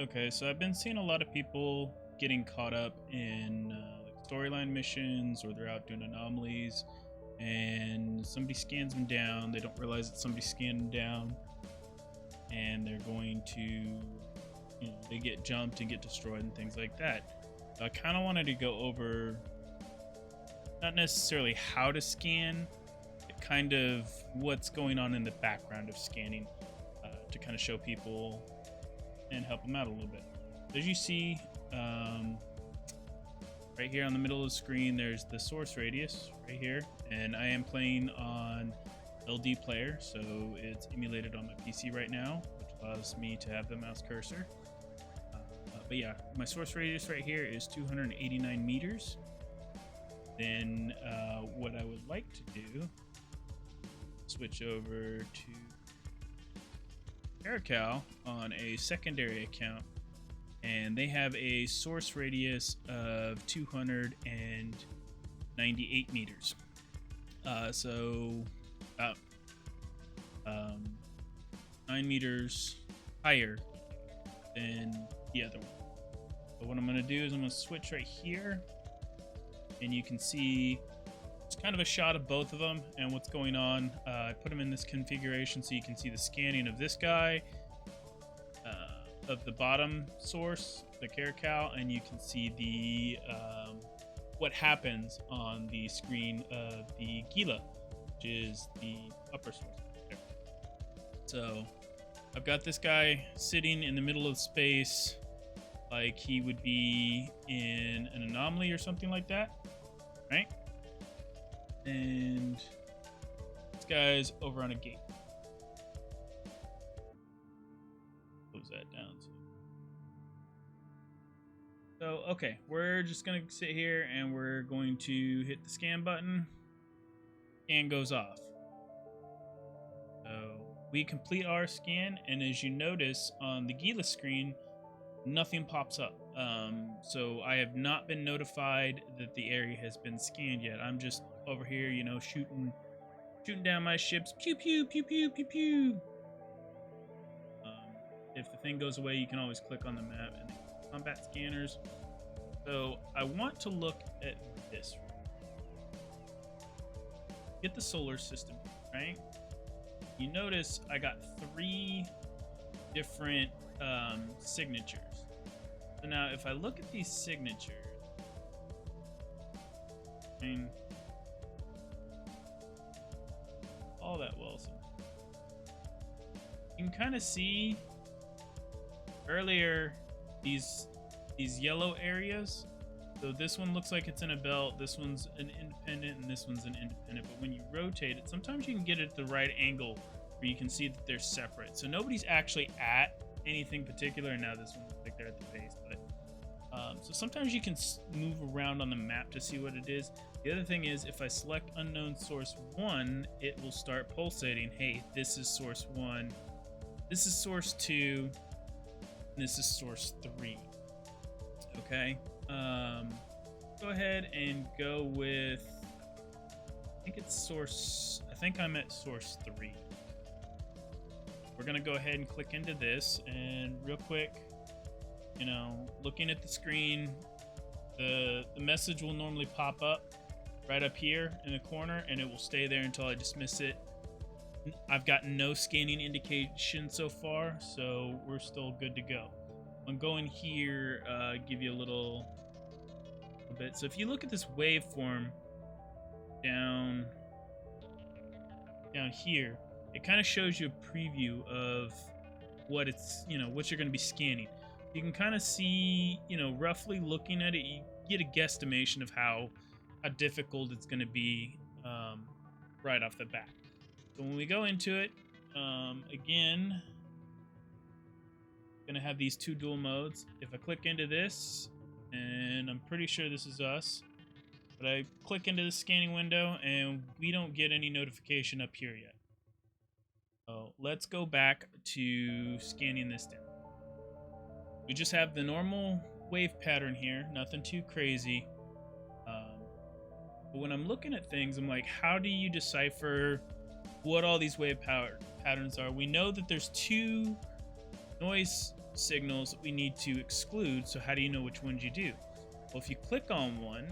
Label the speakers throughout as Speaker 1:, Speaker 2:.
Speaker 1: Okay, so I've been seeing a lot of people getting caught up in like storyline missions, or they're out doing anomalies, and somebody scans them down. They don't realize that somebody scanned them down, and they're going to, they get jumped and get destroyed and things like that. So I kind of wanted to go over not necessarily how to scan, but kind of what's going on in the background of scanning, to kind of show people and help them out a little bit. As you see, right here on the middle of the screen, there's the source radius right here, and I am playing on LD Player, so it's emulated on my PC right now, which allows me to have the mouse cursor. But yeah, my source radius right here is 289 meters. Then what I would like to do, switch over to Caracal on a secondary account, and they have a source radius of 298 meters. So about 9 meters higher than the other one. So what I'm going to do is I'm going to switch right here, and you can see it's kind of a shot of both of them and what's going on. I put them in this configuration so you can see the scanning of this guy, of the bottom source, the Caracal, and you can see the what happens on the screen of the Gila, which is the upper source. So I've got this guy sitting in the middle of space like he would be in an anomaly or something like that, right? And this guy's over on a gate. Close that down. So, okay, we're just going to sit here and we're going to hit the scan button. Scan goes off. So we complete our scan, and as you notice on the Gila screen, nothing pops up. So I have not been notified that the area has been scanned yet. I'm just over here, shooting down my ships. Pew, pew, pew, pew, pew, pew. If the thing goes away, you can always click on the map and combat scanners. So I want to look at this. Get the solar system, right? You notice I got 3 different signatures. So now if I look at these signatures, all that Wilson, you can kind of see earlier these yellow areas. So this one looks like it's in a belt, this one's an independent, and this one's an independent. But when you rotate it, sometimes you can get it at the right angle where you can see that they're separate. So nobody's actually at anything particular, and now this one looks like they're at the base. But so sometimes you can move around on the map to see what it is. The other thing is, if I select unknown source 1, it will start pulsating. Hey, this is source 1, this is source 2, and this is source 3. Okay, go ahead and go with, I think I'm at source 3. We're gonna go ahead and click into this, and real quick, looking at the screen, the message will normally pop up right up here in the corner, and it will stay there until I dismiss it. I've gotten no scanning indication so far, so we're still good to go. I'm going here, give you a little bit. So if you look at this waveform down here, it kind of shows you a preview of what it's, what you're going to be scanning. You can kind of see, roughly looking at it, you get a guesstimation of how difficult it's going to be right off the bat. So when we go into it, again, going to have these 2 dual modes. If I click into this, and I'm pretty sure this is us, but I click into the scanning window and we don't get any notification up here yet. So let's go back to scanning this down. We just have the normal wave pattern here, nothing too crazy. But when I'm looking at things, I'm like, how do you decipher what all these wave patterns are? We know that there's 2 noise signals that we need to exclude. So how do you know which ones you do? Well, if you click on one,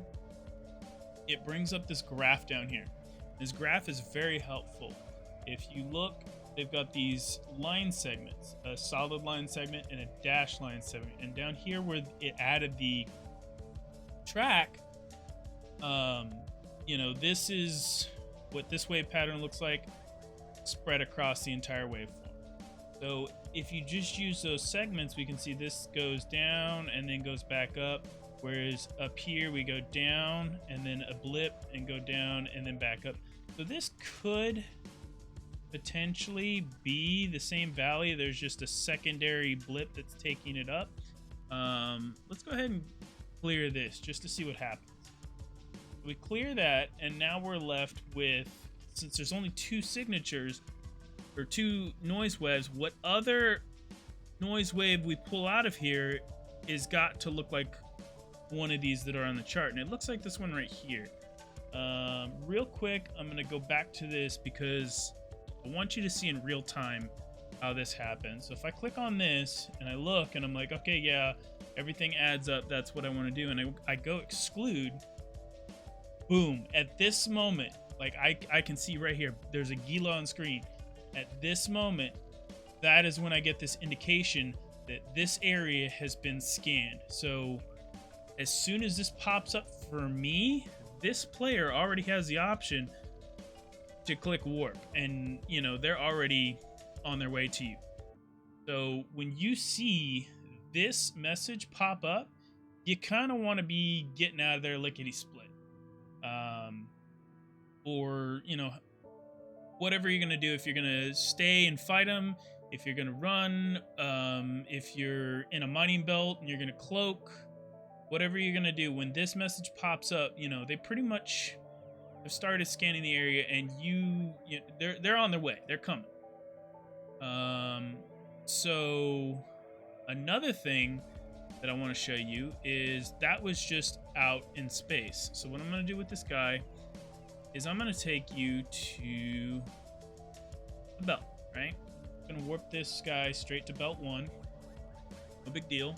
Speaker 1: it brings up this graph down here. This graph is very helpful. If you look, they've got these line segments, a solid line segment and a dash line segment. And down here where it added the track, you know, this is what this wave pattern looks like spread across the entire waveform. So if you just use those segments, we can see this goes down and then goes back up. Whereas up here we go down and then a blip and go down and then back up. So this could potentially be the same valley. There's just a secondary blip that's taking it up. Let's go ahead and clear this just to see what happens. We clear that, and now we're left with, since there's only two signatures or two noise waves, what other noise wave we pull out of here is got to look like one of these that are on the chart, and it looks like this one right here. Real quick, I'm gonna go back to this because I want you to see in real time how this happens. So if I click on this and I look and I'm like, okay, yeah, everything adds up, that's what I want to do, and I go exclude, boom, at this moment, like I can see right here, there's a Gila on screen. At this moment, that is when I get this indication that this area has been scanned. So as soon as this pops up for me, this player already has the option to click warp, and you know, they're already on their way to you. So when you see this message pop up, you kind of want to be getting out of there lickety split. Or, you know, whatever you're going to do, if you're going to stay and fight them, if you're going to run, if you're in a mining belt and you're going to cloak, whatever you're going to do, when this message pops up, you know, they pretty much have started scanning the area, and they're on their way. They're coming. So another thing that I want to show you is that was just out in space. So what I'm going to do with this guy is I'm going to take you to the belt, right? I'm going to warp this guy straight to belt 1. No big deal.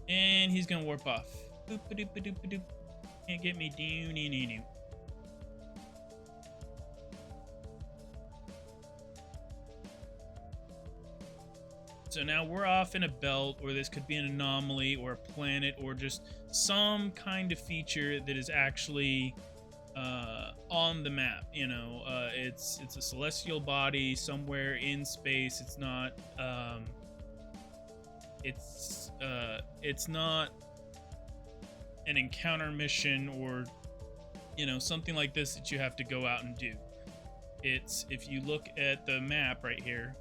Speaker 1: And he's going to warp off. Boop-a-doop-a-doop-a-doop. Can't get me down. So now we're off in a belt, or this could be an anomaly or a planet or just some kind of feature that is actually on the map. You know, it's a celestial body somewhere in space. It's not it's not an encounter mission or, you know, something like this that you have to go out and do. It's, if you look at the map right here,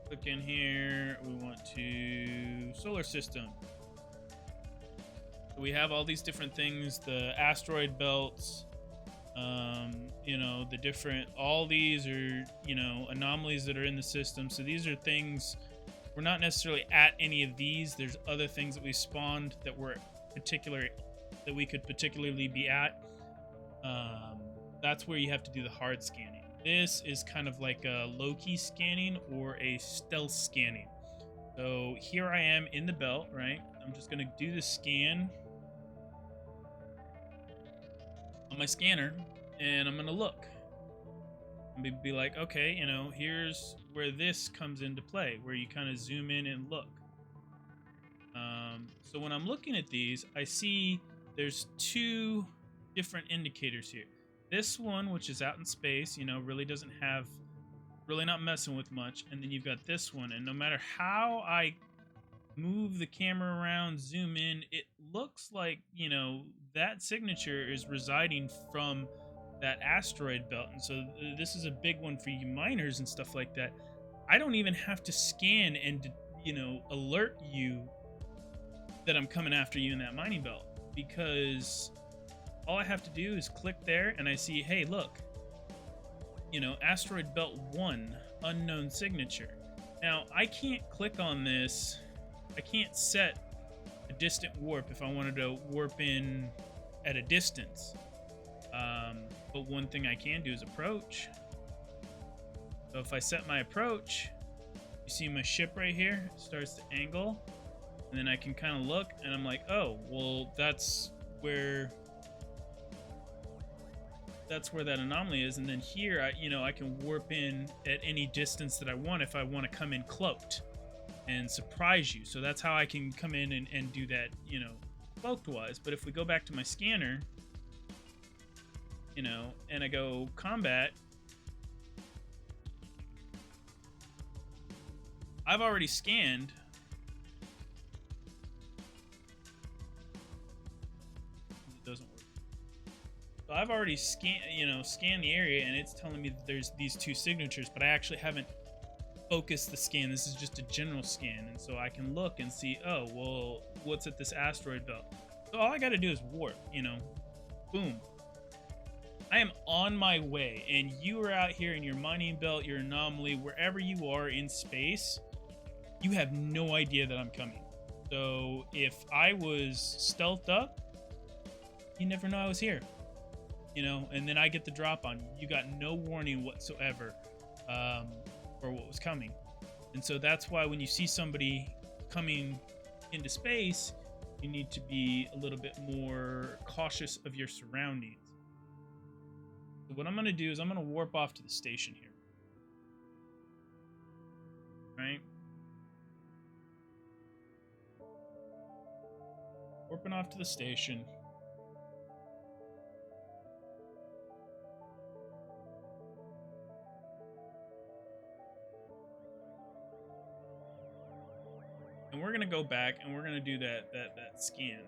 Speaker 1: click in here, we want to solar system. So we have all these different things, the asteroid belts, you know, the different, all these are, you know, anomalies that are in the system. So these are things, we're not necessarily at any of these. There's other things that we spawned that were that we could particularly be at. That's where you have to do the hard scanning. This is kind of like a low-key scanning or a stealth scanning. So here I am in the belt, right? I'm just going to do the scan on my scanner, and I'm going to look. I'm going to be like, okay, you know, here's where this comes into play, where you kind of zoom in and look. So when I'm looking at these, I see there's two different indicators here. This one, which is out in space, you know, really doesn't have, really not messing with much. And then you've got this one, and no matter how I move the camera around, zoom in, it looks like, you know, that signature is residing from that asteroid belt. And so this is a big one for you miners and stuff like that. I don't even have to scan and, you know, alert you that I'm coming after you in that mining belt, because all I have to do is click there and I see, hey, look, you know, asteroid belt 1, unknown signature. Now I can't click on this. I can't set a distant warp if I wanted to warp in at a distance. But one thing I can do is approach. So if I set my approach, you see my ship right here starts to angle, and then I can kind of look, and I'm like, oh, well, that's where that anomaly is. And then here, I can warp in at any distance that I want if I want to come in cloaked and surprise you. So that's how I can come in and do that, cloaked wise. But if we go back to my scanner, and I go combat, I've already scanned. It doesn't work. So I've already scanned the area, and it's telling me that there's these two signatures, but I actually haven't focused the scan. This is just a general scan, and so I can look and see, oh, well, what's at this asteroid belt? So all I got to do is warp, boom. I am on my way, and you are out here in your mining belt, your anomaly, wherever you are in space, you have no idea that I'm coming. So if I was stealthed up, you never know I was here, and then I get the drop on you. You got no warning whatsoever for what was coming. And so that's why when you see somebody coming into space, you need to be a little bit more cautious of your surroundings. So what I'm going to do is I'm going to warp off to the station here. Right? Warping off to the station. And we're going to go back and we're going to do that scan.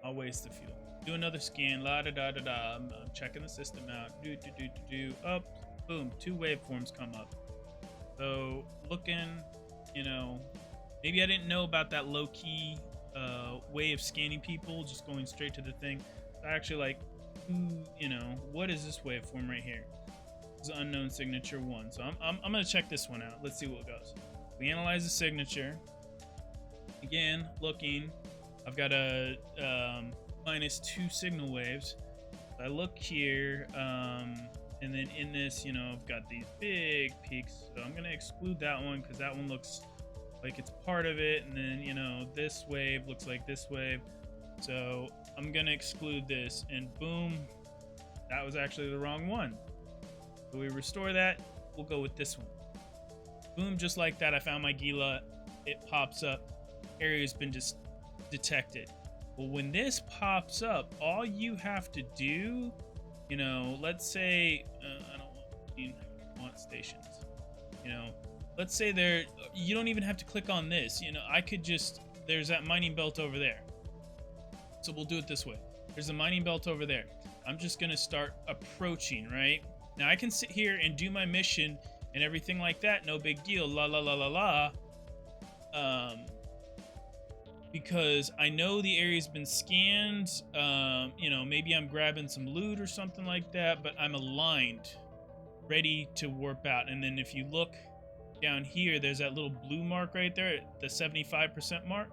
Speaker 1: I'll waste the fuel. Do another scan. La da da da da. I'm checking the system out. Do. Up. Boom. 2 waveforms come up. So looking, maybe I didn't know about that low key way of scanning people, just going straight to the thing. So I actually what is this waveform right here? This is unknown signature 1. So I'm gonna check this one out. Let's see what goes. We analyze the signature. Again, looking. I've got a -2 signal waves. I look here, and then in this, I've got these big peaks. So I'm going to exclude that one because that one looks like it's part of it. And then, this wave looks like this wave. So I'm going to exclude this, and boom, that was actually the wrong one. So we restore that. We'll go with this one. Boom, just like that, I found my Gila. It pops up. Area's been just detected. Well, when this pops up, all you have to do, let's say I don't want stations, let's say you don't even have to click on this. I could just, there's that mining belt over there. So we'll do it this way. There's a mining belt over there. I'm just gonna start approaching. Right now I can sit here and do my mission and everything like that, no big deal, la la la la la. Because I know the area's been scanned. Maybe I'm grabbing some loot or something like that, but I'm aligned, ready to warp out. And then if you look down here, there's that little blue mark right there, the 75% mark.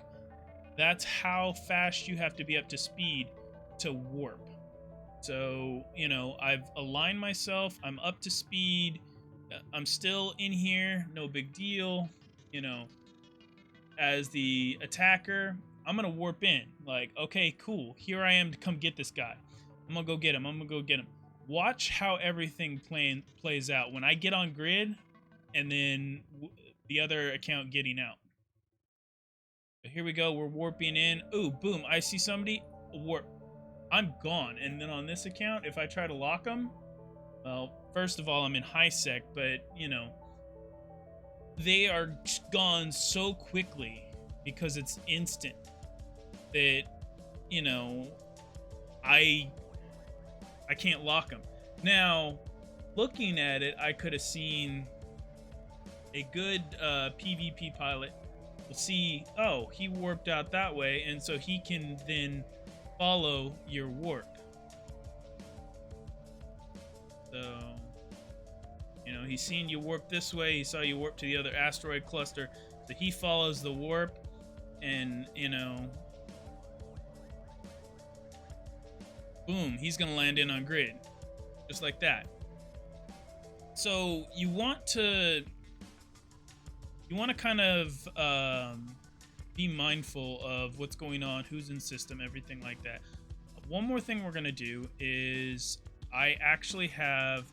Speaker 1: That's how fast you have to be up to speed to warp. So, I've aligned myself. I'm up to speed. I'm still in here. No big deal. As the attacker, I'm gonna warp in. Like, okay, cool. Here I am to come get this guy. I'm gonna go get him. Watch how everything plays out when I get on grid, and then the other account getting out. But here we go. We're warping in. Ooh, boom! I see somebody. Warp. I'm gone. And then on this account, if I try to lock them, well, first of all, I'm in high sec, but they are gone so quickly because it's instant that I can't lock them. Now, looking at it, I could have seen a good PvP pilot will see, oh, he warped out that way, and so he can then follow your warp. So he's seen you warp this way. He saw you warp to the other asteroid cluster. So he follows the warp, and, Boom, he's gonna land in on grid, just like that. So you want to kind of be mindful of what's going on, who's in system, everything like that. One more thing we're gonna do is I actually have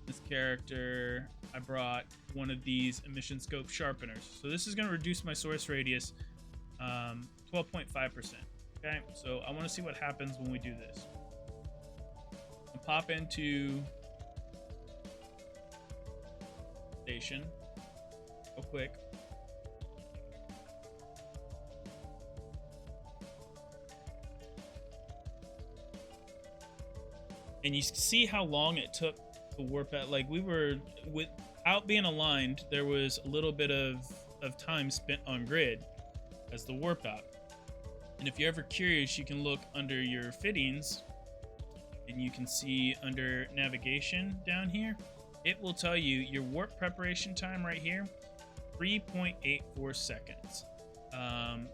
Speaker 1: this character. I brought one of these emission scope sharpeners. So this is gonna reduce my source radius 12.5%. Okay, so I want to see what happens when we do this. I'll pop into station real quick. And you see how long it took to warp out. Like, we were, without being aligned, there was a little bit of time spent on grid as the warp out. And if you're ever curious, you can look under your fittings and you can see under navigation down here, it will tell you your warp preparation time right here, 3.84 seconds.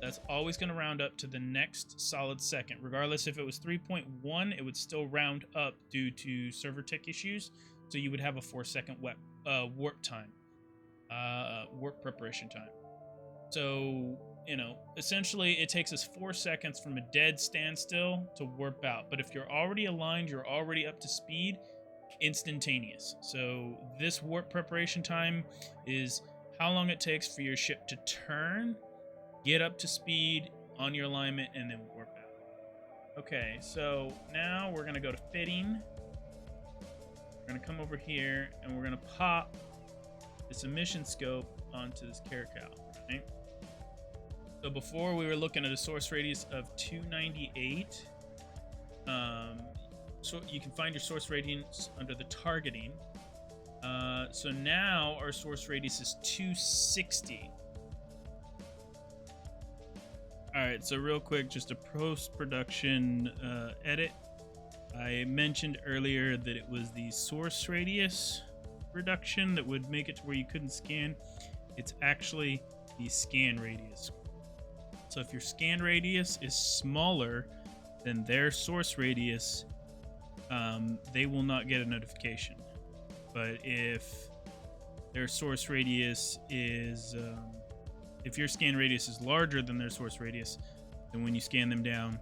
Speaker 1: That's always going to round up to the next solid second. Regardless if it was 3.1, it would still round up due to server tick issues. So you would have a 4-second warp time, warp preparation time. So, you know, essentially it takes us 4 seconds from a dead standstill to warp out. But if you're already aligned, you're already up to speed, instantaneous. So this warp preparation time is how long it takes for your ship to turn, get up to speed on your alignment, and then warp out. Okay, so now we're going to go to fitting. We're going to come over here and we're going to pop this emission scope onto this caracal, right? So before we were looking at a source radius of 298. So you can find your source radius under the targeting. So now our source radius is 260. All right, so real quick, just a post-production edit. I mentioned earlier that it was the source radius reduction that would make it to where you couldn't scan. It's actually the scan radius. So if your scan radius is smaller than their source radius, they will not get a notification. But if their source radius is, if your scan radius is larger than their source radius, then when you scan them down,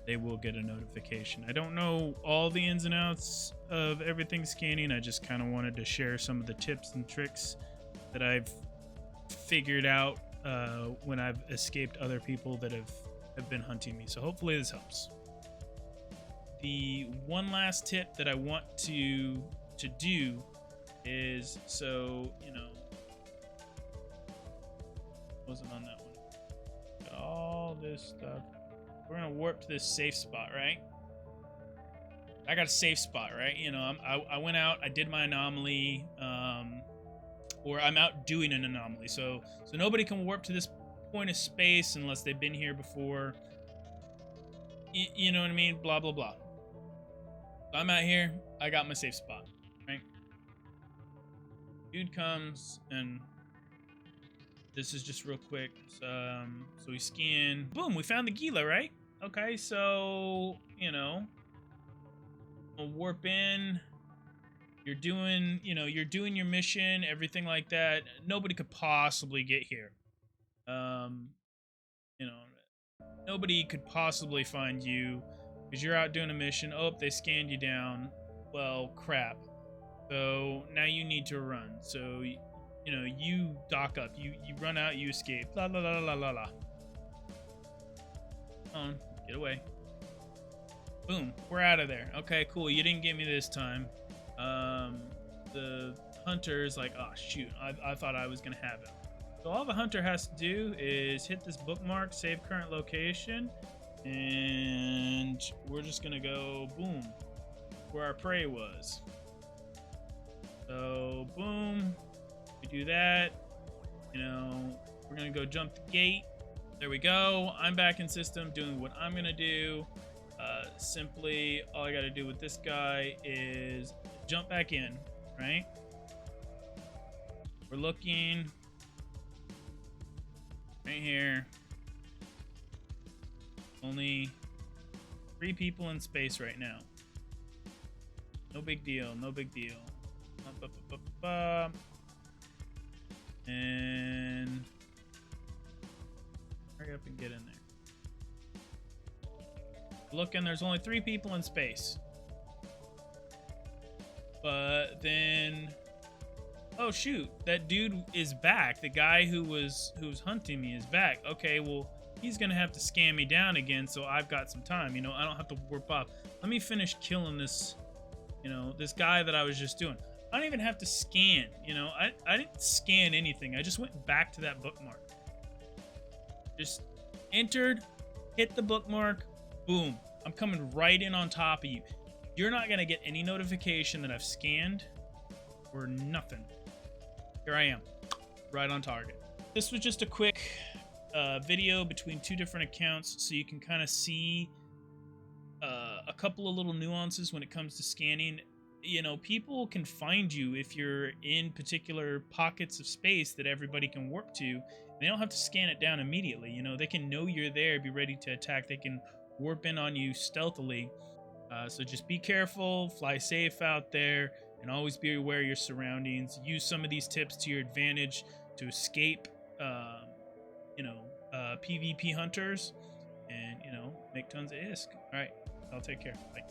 Speaker 1: they will get a notification. I don't know all the ins and outs of everything scanning. I just kind of wanted to share some of the tips and tricks that I've figured out when I've escaped other people that have been hunting me. So hopefully this helps. The one last tip that I want to do is, so, you know, wasn't on that one. Got all this stuff. We're gonna warp to this safe spot, right? I got a safe spot, right? You know, I went out, I did my anomaly, or I'm out doing an anomaly. So nobody can warp to this point of space unless they've been here before. You know what I mean? Blah, blah, blah. So I'm out here. I got my safe spot, right? Dude comes, and this is just real quick. So we scan. Boom, we found the Gila, right? Okay, so, you know, we'll warp in. You're doing, you know, you're doing your mission, everything like that. Nobody could possibly get here. You know, nobody could possibly find you because you're out doing a mission. Oh, they scanned you down. Well, crap. So now you need to run. So, you know, you dock up. You run out, you escape. La la la la la la. Come on, get away. Boom, we're out of there. Okay, cool. You didn't get me this time. The hunter's like, oh shoot, I thought I was gonna have him. So all the hunter has to do is hit this bookmark, save current location, and we're just gonna go boom where our prey was. So boom, we do that. You know, we're gonna go jump the gate. There we go. I'm back in system doing what I'm gonna do. Simply, all I gotta do with this guy is jump back in, right? We're looking right here. Only 3 people in space right now. No big deal. No big deal. And hurry up and get in there. Looking, there's only 3 people in space. But then, oh shoot, that dude is back. The guy who was hunting me is back. Okay, well, he's gonna have to scan me down again, so I've got some time. You know, I don't have to warp off. Let me finish killing this, you know, this guy that I was just doing. I don't even have to scan, you know. I didn't scan anything. I just went back to that bookmark. Just entered, hit the bookmark, boom. I'm coming right in on top of you. You're not gonna get any notification that I've scanned or nothing. Here I am, right on target. This was just a quick video between 2 different accounts, so you can kind of see a couple of little nuances when it comes to scanning. You know, people can find you if you're in particular pockets of space that everybody can warp to. They don't have to scan it down immediately. You know, they can know you're there, be ready to attack. They can warp in on you stealthily. So just be careful, fly safe out there, and always be aware of your surroundings. Use some of these tips to your advantage to escape, PvP hunters, and, you know, make tons of ISK. All right, I'll take care. Bye.